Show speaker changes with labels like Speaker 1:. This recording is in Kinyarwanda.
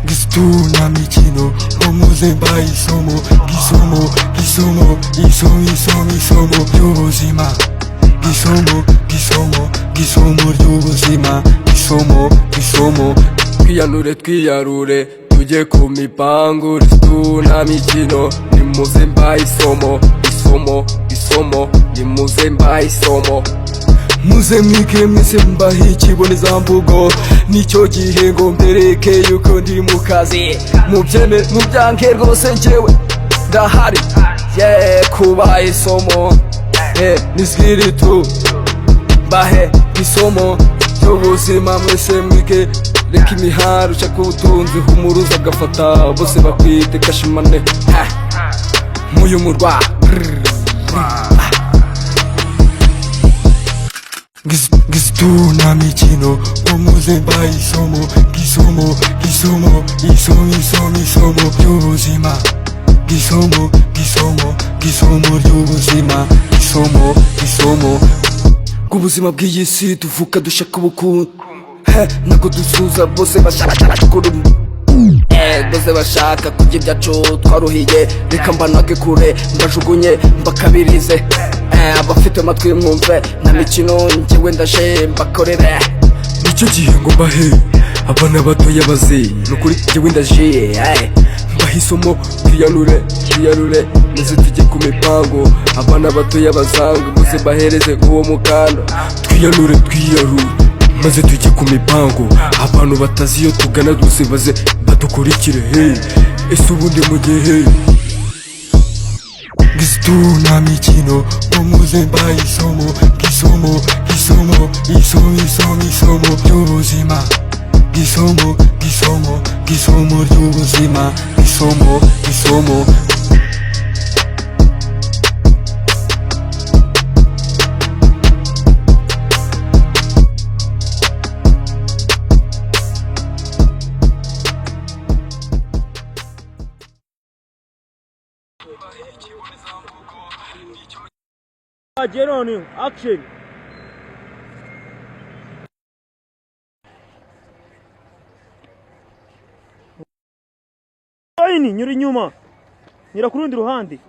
Speaker 1: Gistuna mikino omuzemba isomo gisomo isomo ry'ubuzima gisomo ry'ubuzima gisomo twiyarure tujye ku mipangu gistuna mikino nimuzemba isomo nimuzemba isomo muze mwige mwese mbahe ikibonezamvugo nicyo gihe ngo mbereke yuko ndi mu kazi mubyeme mubyanke rwose njyewe ndahari kubaha isomo nizwiritu mbahe isomo ry'ubuzima mwese mwige reka imihari uca kubutunzi humuruza agafata bose bakwite kashimane muyu murwa Gistuna mikino omuzemba isomo ry'ubuzima gisomo ry'ubuzima gisomo kubuzima bw'iyi si tuvuka dushaka ubukungu nako dusuza bose bashaka bose bashaka kurya ibyacu twaruhiye reka mbanage kure mbajugunye mbakabirize abafite amatwi mwumve nta mikino njyewe ndaje mbakorere nicyo gihe ngo mbahe abana batoya bazi nukuri njyewe ndaje mbahe isomo twiyarure maze tujye ku mipango abana batoya bazanga bose bahereze uwo mukanda twiyarure maze tujye ku mipango abantu batazi iyo tugana bose baze badukurikire ese ubundi mu gihe Gistuna mikino omuzemba isomo ry'ubuzima gisomo ry'ubuzima gisomo
Speaker 2: Jeroni, action. Nyuri nyuma. Nyira ku rundi ruhande.